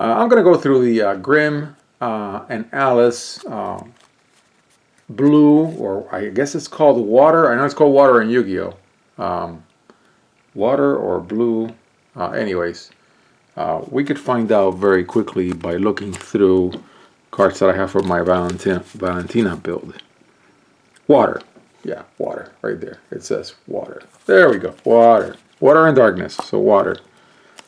I'm going to go through the Grimm and Alice blue, or I guess it's called water. I know it's called water in Yu-Gi-Oh! Water or blue. Anyways, we could find out very quickly by looking through cards that I have for my Valentina build. Water. Yeah, water. Right there. It says water. There we go. Water. Water and darkness. So water.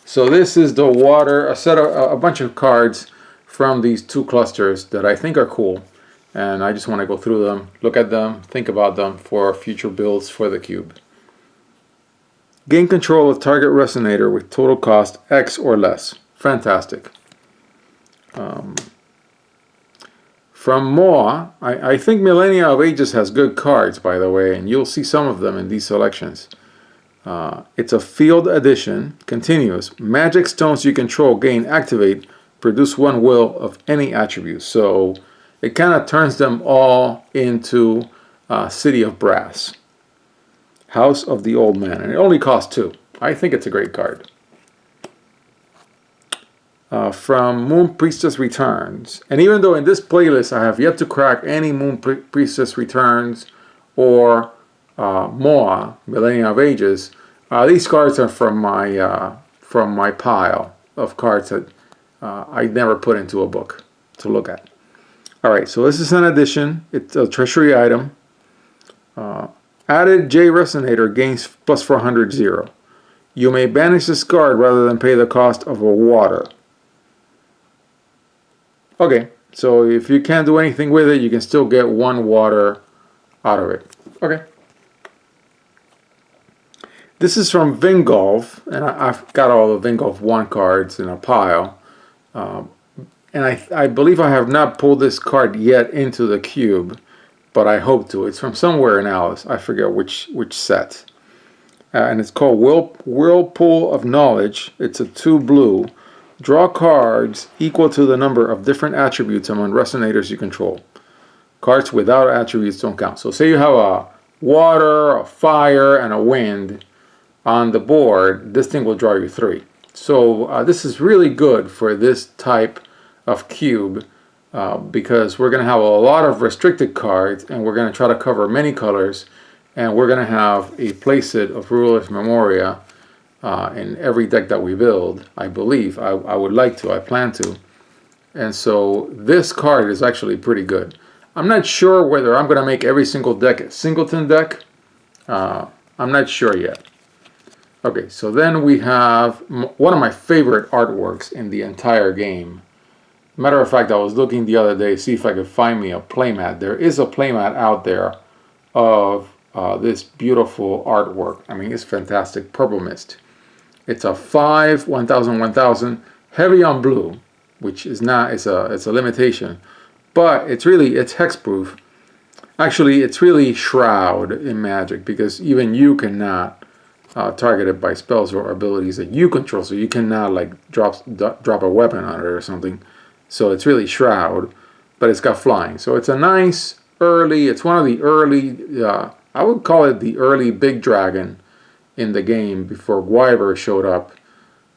So this is the water, a bunch of cards from these two clusters that I think are cool. And I just want to go through them, look at them, think about them for future builds for the cube. Gain control of target resonator with total cost X or less. Fantastic. From Moa, I think Millennia of Ages has good cards, by the way, and you'll see some of them in these selections. It's a field addition, continuous. Magic stones you control gain activate, produce one will of any attribute. So it kind of turns them all into City of Brass. House of the Old Man, and it only costs 2. I think it's a great card. From Moon Priestess Returns, and even though in this playlist I have yet to crack any Moon Priestess Returns or Moa, Millennia of Ages, these cards are from my pile of cards that I never put into a book to look at. Alright, so this is an addition. It's a treasury item. Added J Resonator gains plus 400 0. You may banish this card rather than pay the cost of a water. Okay, so if you can't do anything with it, you can still get 1 water out of it. Okay. This is from Vingolf, and I've got all the Vingolf 1 cards in a pile. And I believe I have not pulled this card yet into the cube, but I hope to. It's from somewhere in Alice. I forget which set. And it's called Whirlpool of Knowledge. It's a 2 blue. Draw cards equal to the number of different attributes among resonators you control. Cards without attributes don't count. So say you have a water, a fire, and a wind on the board. This thing will draw you 3. So this is really good for this type of cube because we're going to have a lot of restricted cards, and we're going to try to cover many colors, and we're going to have a playset of Ruler's Memoria in every deck that we build. I believe I would like to. I plan to. And so this card is actually pretty good. I'm not sure whether I'm going to make every single deck a singleton deck. I'm not sure yet. Okay, so then we have one of my favorite artworks in the entire game. Matter of fact, I was looking the other day to see if I could find me a playmat. There is a playmat out there of this beautiful artwork. I mean, it's fantastic. Purple Mist. It's a 5, 1000, 1000, heavy on blue, which is not, it's a limitation, but it's hexproof. Actually, it's really Shroud in Magic, because even you cannot target it by spells or abilities that you control, so you cannot like drop a weapon on it or something. So it's really Shroud, but it's got flying. So it's a nice early, it's one of the early, I would call it the early big dragon in the game before Gwyver showed up.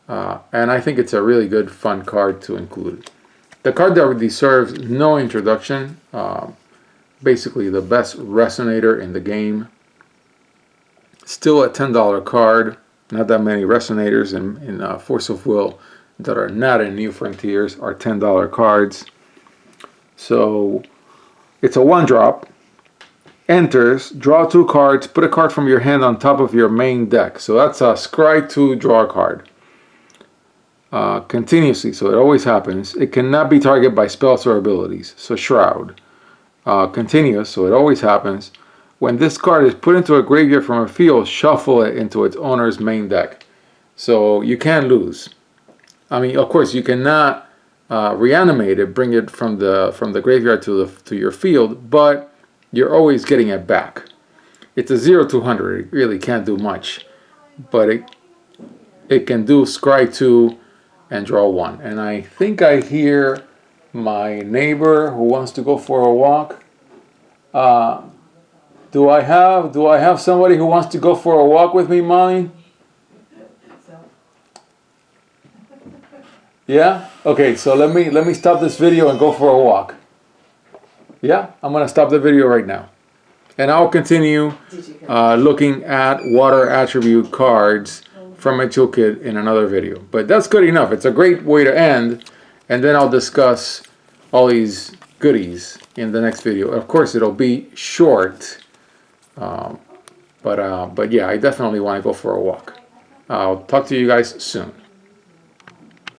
And I think it's a really good, fun card to include. The card that deserves no introduction, basically the best resonator in the game. Still a $10 card. Not that many resonators in Force of Will that are not in New Frontiers are $10 cards. So it's a 1-drop. Enters, draw 2 cards, put a card from your hand on top of your main deck. So that's a Scry 2 draw card. Continuously, so it always happens. It cannot be targeted by spells or abilities. So Shroud. Continuous, so it always happens. When this card is put into a graveyard from a field, shuffle it into its owner's main deck. So you can't lose. I mean, of course, you cannot reanimate it, bring it from the graveyard to your field, but you're always getting it back. It's a 0-200. It really can't do much, but it can do Scry 2 and draw 1. And I think I hear my neighbor who wants to go for a walk. Do I have somebody who wants to go for a walk with me, Molly? Yeah? Okay, so let me stop this video and go for a walk. Yeah? I'm gonna stop the video right now. And I'll continue looking at water attribute cards from my toolkit in another video. But that's good enough. It's a great way to end. And then I'll discuss all these goodies in the next video. Of course, it'll be short. But yeah, I definitely want to go for a walk. I'll talk to you guys soon.